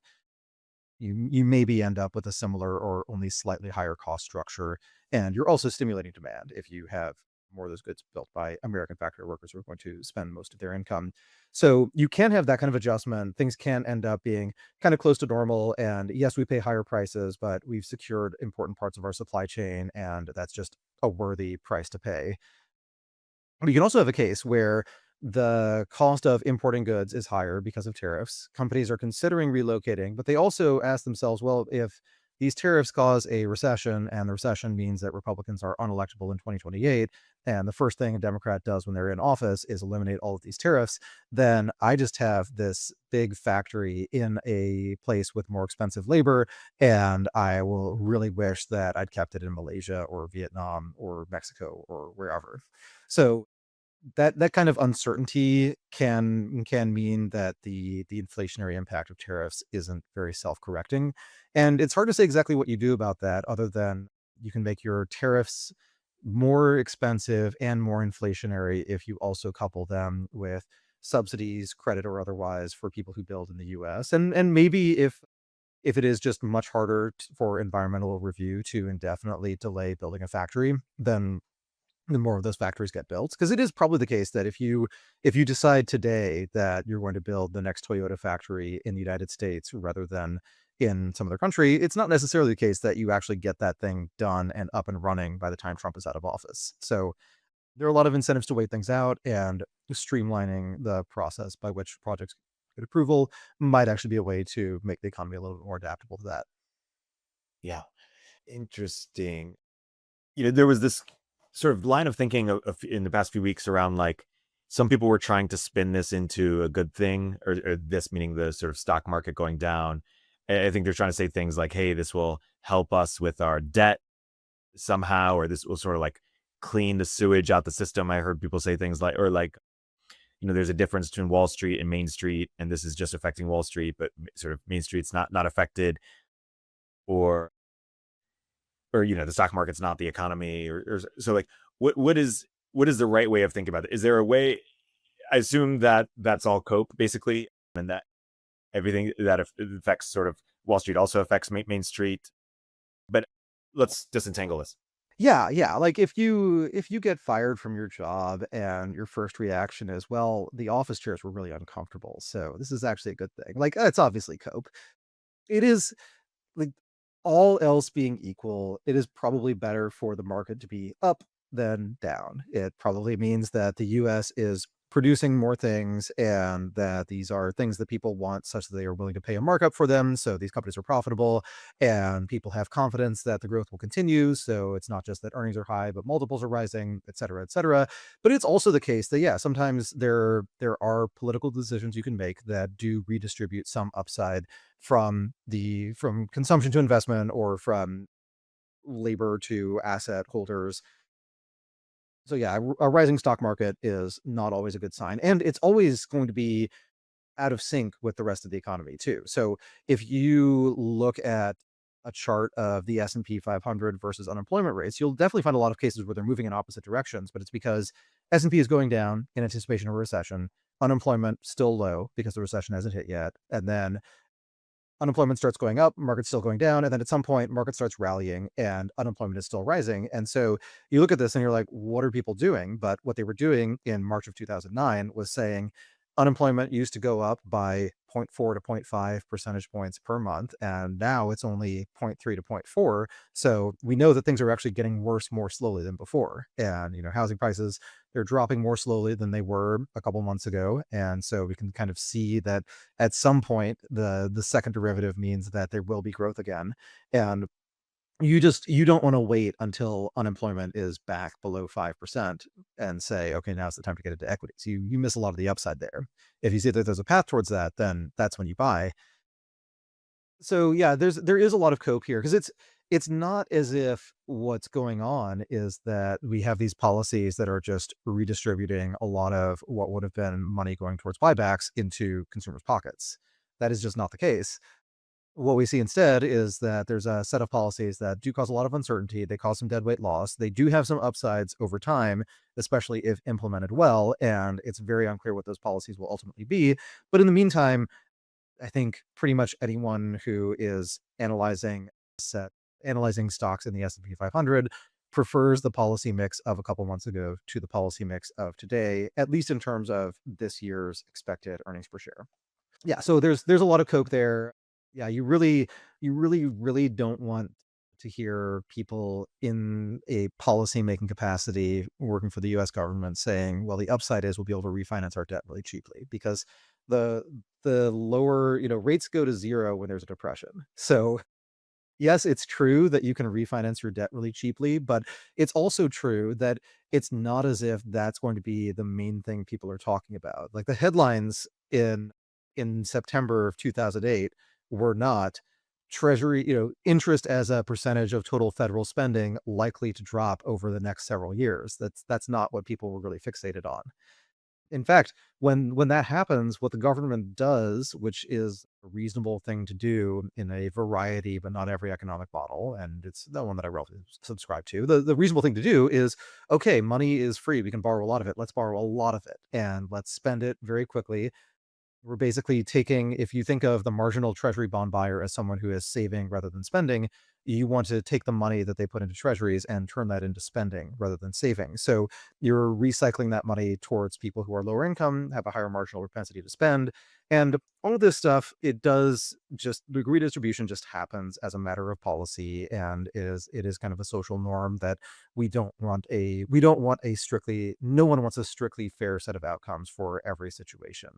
B: you maybe end up with a similar or only slightly higher cost structure. And you're also stimulating demand if you have more of those goods built by American factory workers who are going to spend most of their income. So you can have that kind of adjustment. Things can end up being kind of close to normal. And yes, we pay higher prices, but we've secured important parts of our supply chain, and that's just a worthy price to pay. But you can also have a case where the cost of importing goods is higher because of tariffs. Companies are considering relocating, but they also ask themselves, well, if these tariffs cause a recession, and the recession means that Republicans are unelectable in 2028, and the first thing a Democrat does when they're in office is eliminate all of these tariffs, then I just have this big factory in a place with more expensive labor, and I will really wish that I'd kept it in Malaysia or Vietnam or Mexico or wherever. So that kind of uncertainty can mean that the inflationary impact of tariffs isn't very self-correcting. And it's hard to say exactly what you do about that, other than you can make your tariffs more expensive and more inflationary if you also couple them with subsidies, credit or otherwise, for people who build in the US. And maybe if it is just much harder for environmental review to indefinitely delay building a factory, then the more of those factories get built. Because it is probably the case that if you decide today that you're going to build the next Toyota factory in the United States rather than in some other country, it's not necessarily the case that you actually get that thing done and up and running by the time Trump is out of office. So there are a lot of incentives to wait things out, and streamlining the process by which projects get approval might actually be a way to make the economy a little bit more adaptable to that.
C: Yeah. Interesting. There was this sort of line of thinking in the past few weeks around like some people were trying to spin this into a good thing, or this meaning the sort of stock market going down. I think they're trying to say things like, hey, this will help us with our debt somehow, or this will sort of like clean the sewage out the system. I heard people say things like, or like, there's a difference between Wall Street and Main Street, and this is just affecting Wall Street, but sort of Main Street's not affected, or the stock market's not the economy, or so like what is the right way of thinking about it? Is there a way? I assume that that's all cope basically, and that everything that affects sort of Wall Street also affects Main Street. But let's disentangle this.
B: Yeah, yeah. Like if you get fired from your job and your first reaction is, well, the office chairs were really uncomfortable, so this is actually a good thing. Like it's obviously cope. It is like all else being equal, it is probably better for the market to be up than down. It probably means that the US is producing more things and that these are things that people want such that they are willing to pay a markup for them. So these companies are profitable and people have confidence that the growth will continue. So it's not just that earnings are high, but multiples are rising, et cetera, et cetera. But it's also the case that, yeah, sometimes there are political decisions you can make that do redistribute some upside from consumption to investment or from labor to asset holders. So yeah, a rising stock market is not always a good sign, and it's always going to be out of sync with the rest of the economy too. So if you look at a chart of the S&P 500 versus unemployment rates, you'll definitely find a lot of cases where they're moving in opposite directions, but it's because S&P is going down in anticipation of a recession, unemployment still low because the recession hasn't hit yet, and then unemployment starts going up, market's still going down, and then at some point, market starts rallying and unemployment is still rising. And so you look at this and you're like, what are people doing? But what they were doing in March of 2009 was saying unemployment used to go up by zero point 0.4 to zero point 0.5 percentage points per month, and now it's only zero point 0.3 to zero point 0.4. So we know that things are actually getting worse more slowly than before. And, housing prices, they're dropping more slowly than they were a couple months ago. And so we can kind of see that at some point, the second derivative means that there will be growth again. And you don't want to wait until unemployment is back below 5% and say, okay, now's the time to get into equities. You miss a lot of the upside there. If you see that there's a path towards that, then that's when you buy. So yeah, there is a lot of cope here because it's not as if what's going on is that we have these policies that are just redistributing a lot of what would have been money going towards buybacks into consumers' pockets. That is just not the case. What we see instead is that there's a set of policies that do cause a lot of uncertainty. They cause some deadweight loss. They do have some upsides over time, especially if implemented well. And it's very unclear what those policies will ultimately be. But in the meantime, I think pretty much anyone who is analyzing stocks in the S&P 500 prefers the policy mix of a couple months ago to the policy mix of today, at least in terms of this year's expected earnings per share. Yeah, so there's a lot of coke there. Yeah, you really don't want to hear people in a policy making capacity working for the US government saying, well, the upside is we'll be able to refinance our debt really cheaply, because the the lower, rates go to zero when there's a depression. So yes, it's true that you can refinance your debt really cheaply, but it's also true that it's not as if that's going to be the main thing people are talking about. Like the headlines in September of 2008 were not treasury, interest as a percentage of total federal spending likely to drop over the next several years. That's not what people were really fixated on. In fact, when that happens, what the government does, which is a reasonable thing to do in a variety, but not every economic model. And it's the one that I relatively subscribe to. The reasonable thing to do is, okay, money is free. We can borrow a lot of it. Let's borrow a lot of it and let's spend it very quickly. We're basically taking, if you think of the marginal treasury bond buyer as someone who is saving rather than spending, you want to take the money that they put into treasuries and turn that into spending rather than saving. So you're recycling that money towards people who are lower income, have a higher marginal propensity to spend. And all of this stuff, it does just, the redistribution just happens as a matter of policy, and it is kind of a social norm that we don't want a strictly, no one wants a strictly fair set of outcomes for every situation.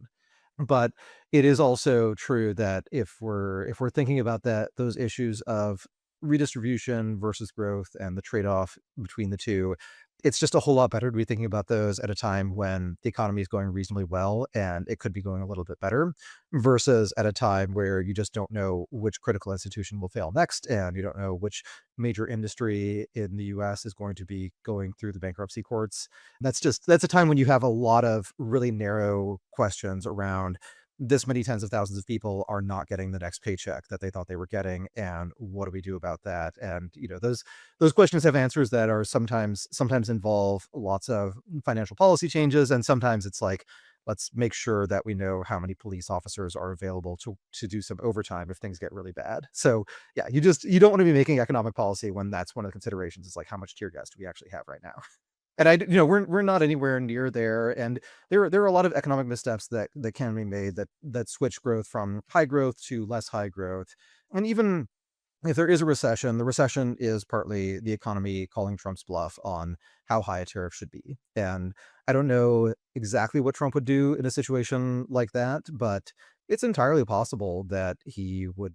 B: But it is also true that if we're thinking about those issues of redistribution versus growth and the trade-off between the two, it's just a whole lot better to be thinking about those at a time when the economy is going reasonably well and it could be going a little bit better, versus at a time where you just don't know which critical institution will fail next, and you don't know which major industry in the US is going to be going through the bankruptcy courts. That's a time when you have a lot of really narrow questions around, this many tens of thousands of people are not getting the next paycheck that they thought they were getting, and what do we do about that? And those questions have answers that are sometimes involve lots of financial policy changes, and sometimes it's like, let's make sure that we know how many police officers are available to do some overtime if things get really bad. So yeah, you don't want to be making economic policy when that's one of the considerations, is like, how much tear gas do we actually have right now? And we're not anywhere near there, and there are a lot of economic missteps that can be made that switch growth from high growth to less high growth. And even if there is a recession, the recession is partly the economy calling Trump's bluff on how high a tariff should be. And I don't know exactly what Trump would do in a situation like that, but it's entirely possible that he would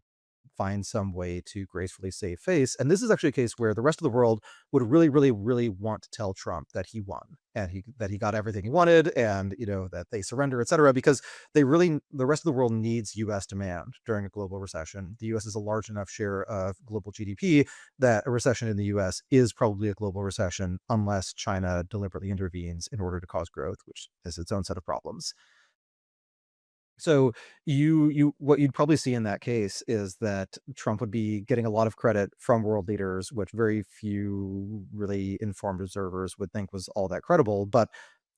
B: find some way to gracefully save face. And this is actually a case where the rest of the world would really, really, really want to tell Trump that he won, and that he got everything he wanted, and that they surrender, etc. Because the rest of the world needs US demand during a global recession. The US is a large enough share of global GDP that a recession in the US is probably a global recession, unless China deliberately intervenes in order to cause growth, which has its own set of problems. So you what you'd probably see in that case is that Trump would be getting a lot of credit from world leaders, which very few really informed observers would think was all that credible. But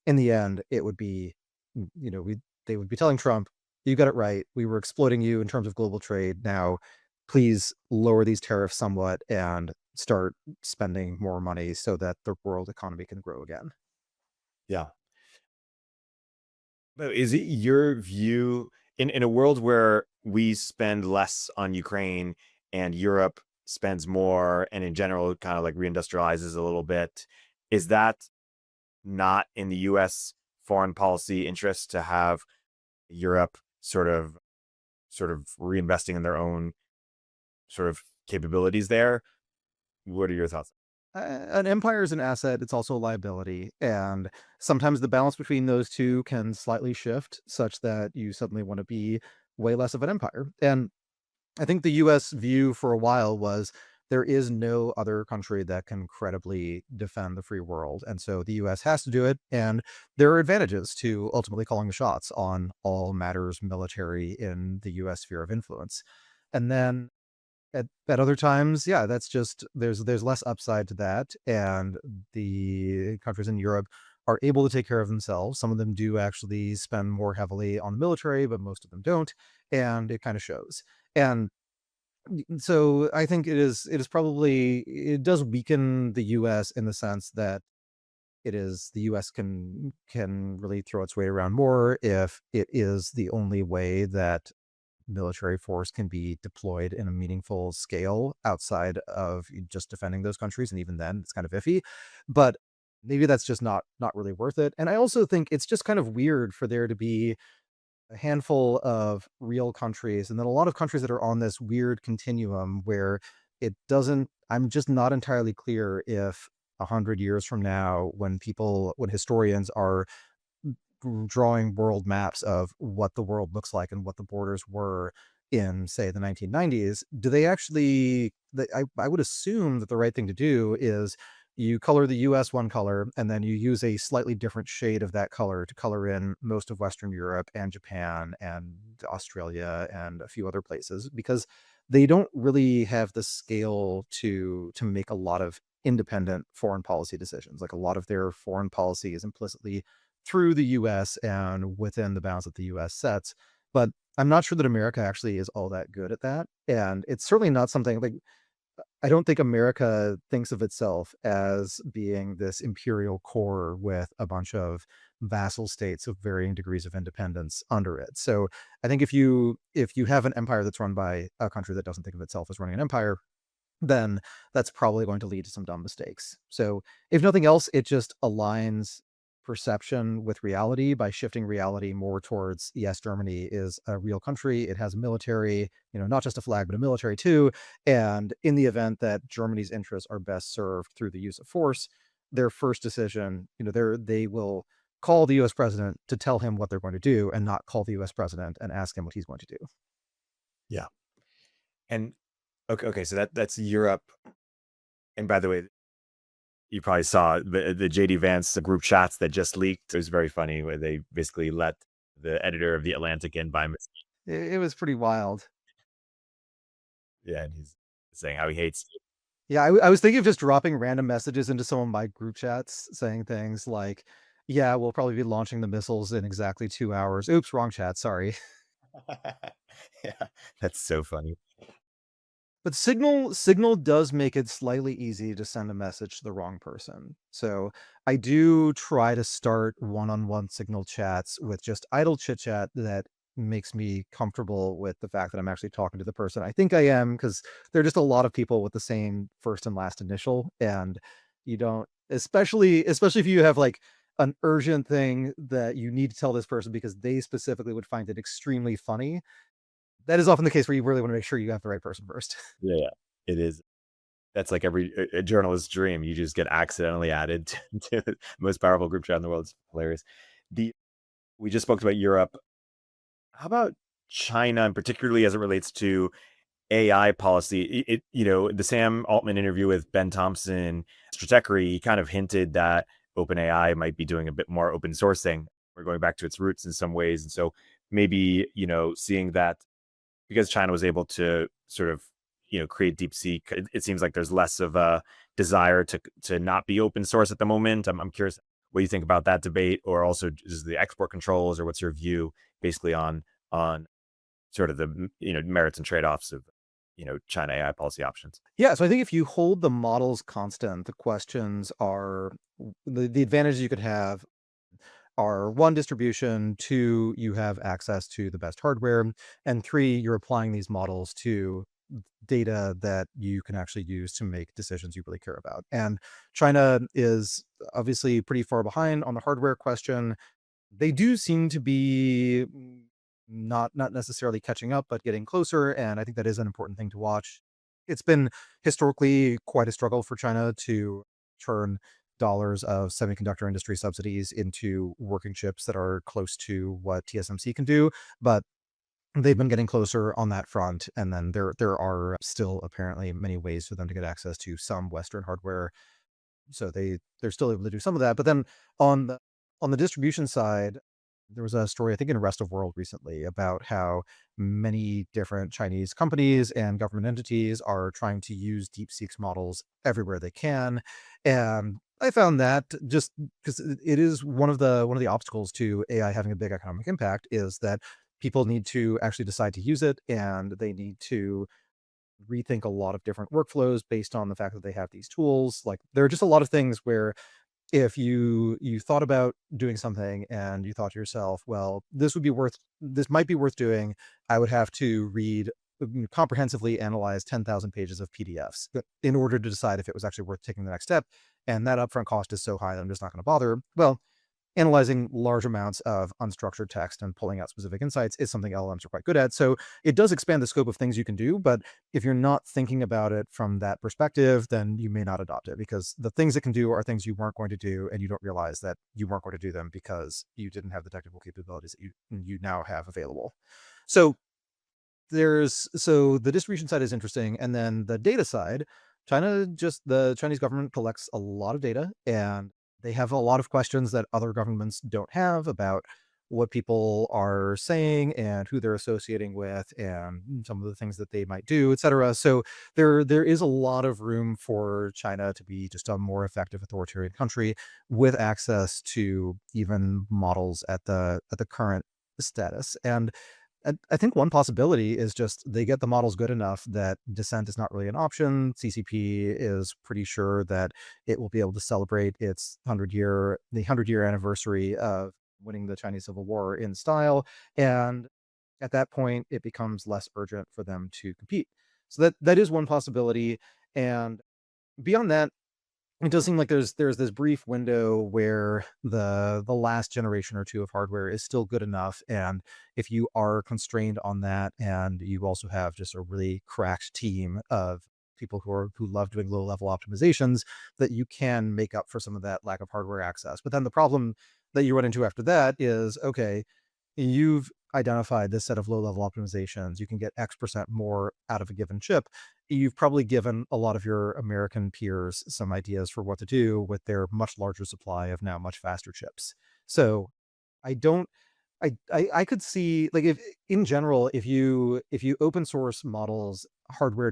B: in the end, it would be, they would be telling Trump, "You got it right. We were exploiting you in terms of global trade. Now, please lower these tariffs somewhat and start spending more money so that the world economy can grow again."
C: Yeah. But is it your view, in a world where we spend less on Ukraine and Europe spends more, and in general kind of like reindustrializes a little bit, is that not in the US foreign policy interest to have Europe sort of reinvesting in their own sort of capabilities there? What are your thoughts?
B: An empire is an asset, it's also a liability, and sometimes the balance between those two can slightly shift such that you suddenly want to be way less of an empire. And I think the US view for a while was, there is no other country that can credibly defend the free world, and so the US has to do it, and there are advantages to ultimately calling the shots on all matters military in the US sphere of influence. And then at other times, yeah, that's just, there's less upside to that, and the countries in Europe are able to take care of themselves. Some of them do actually spend more heavily on the military, but most of them don't, and it kind of shows. And so I think it is probably, it does weaken the US in the sense that the US can really throw its weight around more if it is the only way that military force can be deployed in a meaningful scale outside of just defending those countries, and even then it's kind of iffy. But maybe that's just not really worth it. And I also think it's just kind of weird for there to be a handful of real countries and then a lot of countries that are on this weird continuum where I'm just not entirely clear if 100 years from now, when historians are drawing world maps of what the world looks like and what the borders were in, say, the 1990s, do they actually, I would assume that the right thing to do is you color the US one color, and then you use a slightly different shade of that color to color in most of Western Europe and Japan and Australia and a few other places, because they don't really have the scale to make a lot of independent foreign policy decisions. Like, a lot of their foreign policy is implicitly through the US and within the bounds that the US sets. But I'm not sure that America actually is all that good at that. And it's certainly not something like, I don't think America thinks of itself as being this imperial core with a bunch of vassal states of varying degrees of independence under it. So I think if you have an empire that's run by a country that doesn't think of itself as running an empire, then that's probably going to lead to some dumb mistakes. So if nothing else, it just aligns perception with reality by shifting reality more towards, yes, Germany is a real country. It has a military, not just a flag, but a military too. And in the event that Germany's interests are best served through the use of force, their first decision, they will call the US president to tell him what they're going to do, and not call the US president and ask him what he's going to do.
C: Yeah. And okay, so that's Europe. And by the way, you probably saw the JD Vance group chats that just leaked. It was very funny where they basically let the editor of The Atlantic in by mistake.
B: It was pretty wild.
C: Yeah, and he's saying how he hates you.
B: Yeah, I was thinking of just dropping random messages into some of my group chats saying things like, yeah, we'll probably be launching the missiles in exactly 2 hours. Oops, wrong chat. Sorry.
C: Yeah, that's so funny.
B: But Signal does make it slightly easy to send a message to the wrong person. So I do try to start one-on-one Signal chats with just idle chit chat that makes me comfortable with the fact that I'm actually talking to the person I think I am, because there are just a lot of people with the same first and last initial, and you don't, especially if you have like an urgent thing that you need to tell this person because they specifically would find it extremely funny. That is often the case where you really want to make sure you have the right person first.
C: Yeah, it is. That's like every a journalist's dream. You just get accidentally added to the most powerful group chat in the world. It's hilarious. We just spoke about Europe. How about China, and particularly as it relates to AI policy? The Sam Altman interview with Ben Thompson, Stratechery, he kind of hinted that OpenAI might be doing a bit more open sourcing. We're going back to its roots in some ways. And so maybe, seeing that because China was able to sort of, create DeepSeek, it seems like there's less of a desire to not be open source at the moment. I'm curious what you think about that debate, or also just the export controls, or what's your view basically on sort of the merits and trade-offs of China AI policy options.
B: Yeah, so I think if you hold the models constant, the questions are the advantages you could have are: one, distribution; two, you have access to the best hardware; and three, you're applying these models to data that you can actually use to make decisions you really care about. And China is obviously pretty far behind on the hardware question. They do seem to be not necessarily catching up, but getting closer, and I think that is an important thing to watch. It's been historically quite a struggle for China to turn dollars of semiconductor industry subsidies into working chips that are close to what TSMC can do, but they've been getting closer on that front. And then there are still apparently many ways for them to get access to some Western hardware, so they're still able to do some of that. But then on the distribution side, there was a story, I think, in Rest of World recently about how many different Chinese companies and government entities are trying to use DeepSeek's models everywhere they can. And I found that, just because it is one of the obstacles to AI having a big economic impact, is that people need to actually decide to use it, and they need to rethink a lot of different workflows based on the fact that they have these tools. Like, there are just a lot of things where if you thought about doing something and you thought to yourself, well, this might be worth doing, I would have to read, comprehensively analyze 10,000 pages of PDFs in order to decide if it was actually worth taking the next step. And that upfront cost is so high that I'm just not going to bother. Well, analyzing large amounts of unstructured text and pulling out specific insights is something LLMs are quite good at. So it does expand the scope of things you can do, but if you're not thinking about it from that perspective, then you may not adopt it, because the things it can do are things you weren't going to do, and you don't realize that you weren't going to do them because you didn't have the technical capabilities that you now have available. So the distribution side is interesting, and then the data side, The Chinese government collects a lot of data, and they have a lot of questions that other governments don't have about what people are saying and who they're associating with and some of the things that they might do, etc. So there is a lot of room for China to be just a more effective authoritarian country with access to even models at the current status. And I think one possibility is just they get the models good enough that dissent is not really an option. CCP is pretty sure that it will be able to celebrate its 100-year anniversary of winning the Chinese Civil War in style. And at that point, it becomes less urgent for them to compete. So that is one possibility. And beyond that, it does seem like there's this brief window where the last generation or two of hardware is still good enough, and if you are constrained on that, and you also have just a really cracked team of people who love doing low level optimizations, that you can make up for some of that lack of hardware access. But then the problem that you run into after that is, okay, you've identified this set of low-level optimizations. You can get X% more out of a given chip. You've probably given a lot of your American peers some ideas for what to do with their much larger supply of now much faster chips. So I don't, I could see, like, if in general, if you open source models, hardware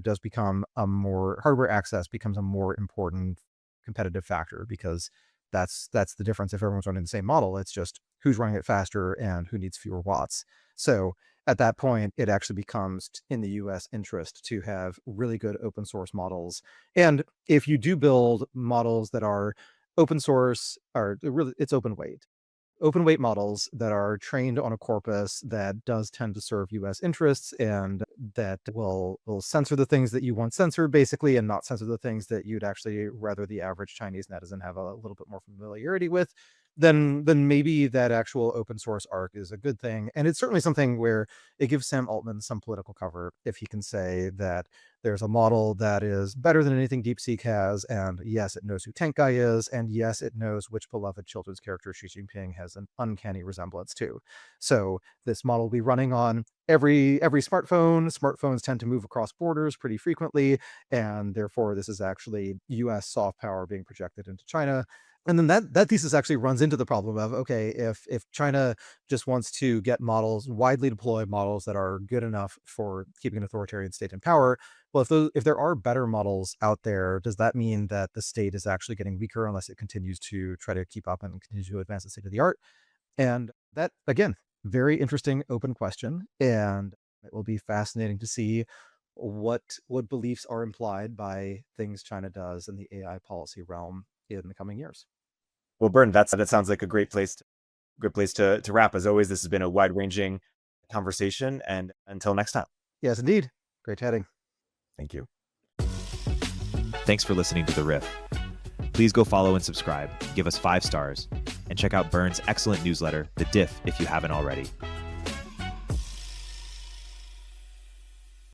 B: access becomes a more important competitive factor, because that's the difference. If everyone's running the same model, it's just who's running it faster and who needs fewer watts. So at that point, it actually becomes in the US interest to have really good open source models. And if you do build models that are open source, or really it's open weight models that are trained on a corpus that does tend to serve US interests, and that will censor the things that you want censored, basically, and not censor the things that you'd actually rather the average Chinese netizen have a little bit more familiarity with, then maybe that actual open source arc is a good thing. And it's certainly something where it gives Sam Altman some political cover if he can say that there's a model that is better than anything DeepSeek has, and yes, it knows who Tank Guy is, and yes, it knows which beloved children's character Xi Jinping has an uncanny resemblance to. So this model will be running on every smartphone. Smartphones tend to move across borders pretty frequently, and therefore this is actually US soft power being projected into China. And then that thesis actually runs into the problem of, okay, if China just wants to get models, widely deployed models that are good enough for keeping an authoritarian state in power, well, if there are better models out there, does that mean that the state is actually getting weaker unless it continues to try to keep up and continue to advance the state of the art? And that, again, very interesting open question, and it will be fascinating to see what beliefs are implied by things China does in the AI policy realm in the coming years.
C: Well, Byrne, that sounds like a great place to wrap. As always, this has been a wide-ranging conversation, and until next time.
B: Yes, indeed. Great chatting.
C: Thank you.
A: Thanks for listening to The Riff. Please go follow and subscribe, give us 5 stars, and check out Byrne's excellent newsletter, The Diff, if you haven't already.